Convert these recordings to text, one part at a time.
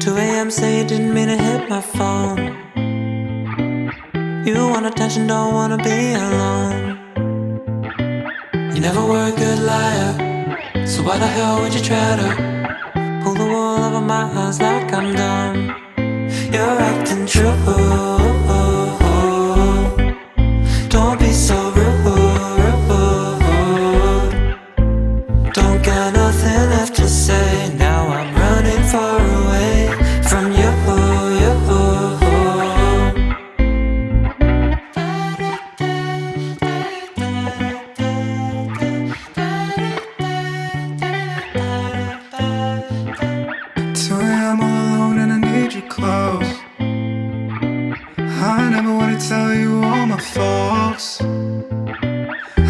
2 a.m. say you didn't mean to hit my phone. You want attention, don't wanna be alone. You never were a good liar, so why the hell would you try to pull the wool over my eyes like I'm dumb? You're acting true. Don't be so rude. Don't got nothing left to say. Now I'm running far away from you. I'm all alone and I need your clothes. I never wanna tell you all my faults.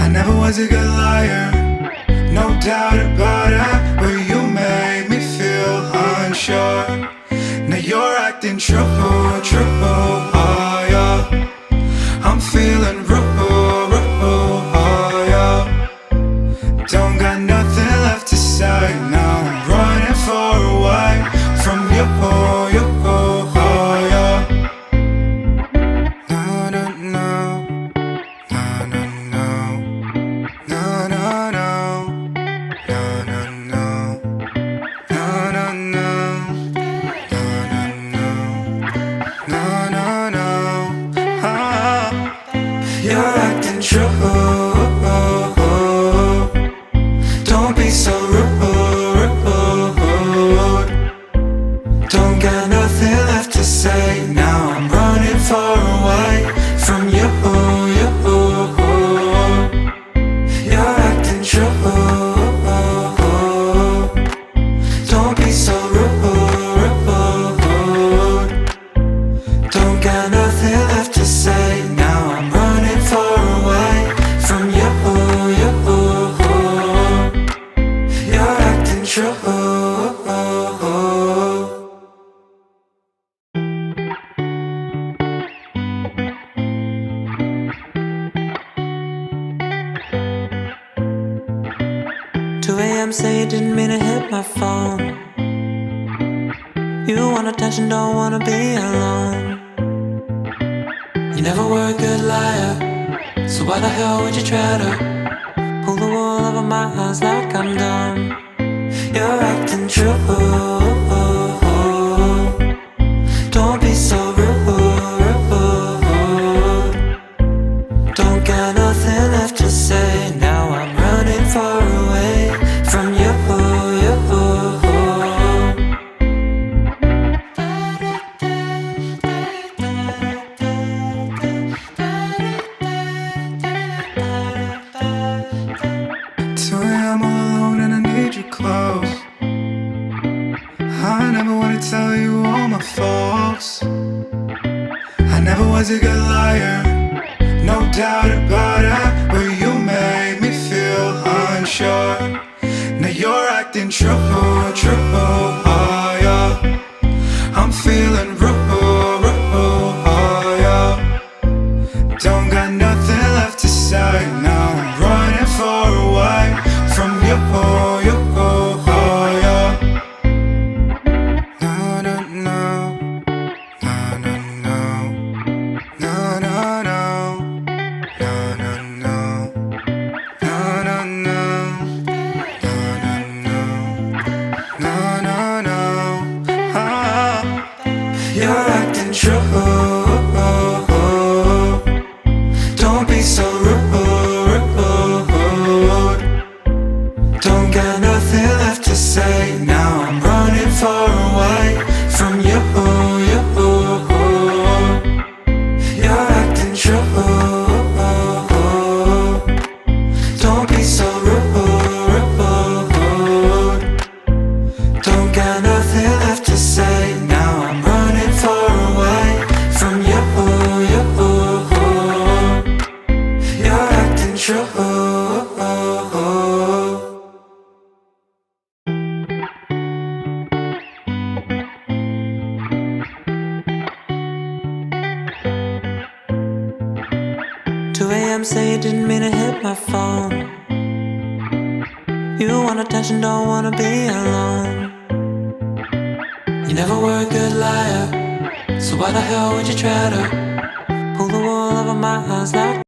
I never was a good liar, no doubt about it. But you made me feel unsure. Now you're acting true. Oh yeah, I'm feeling rude. Oh yeah, don't got nothing left to say. Now I'm running far away from you. You're acting true. Don't be so rude. Don't got nothing left to say. Now I'm running far away from you. You're acting true. Don't be so rude. Don't got nothing left to say. Now I'm running far away from you. You're acting true. Say you didn't mean to hit my phone. You want attention, don't wanna be alone. You never were a good liar, so why the hell would you try to pull the wool over my eyes like I'm dumb? You're acting true. Don't be so rude. Don't got nothing left to say. Now I'm running far away from you. 2 a.m. all alone and I need your clothes. I never wanna tell you all my faults. I never was a good liar, no doubt about it. But you made me feel unsure. Now you're acting true. Oh yeah, I'm feeling rude. Oh yeah, don't got nothing left to say. Now I'm running far away from you. You're acting true. Don't be so rude. Don't got nothing left to say. Now I'm running far away from you. You're acting true. Don't be so rude. Don't got nothing left to say. Now I'm running far away from you. You're acting true. 2 a.m. say you didn't mean to hit my phone. You want attention, don't wanna be alone. You never were a good liar, so why the hell would you try to pull the wool over my eyes like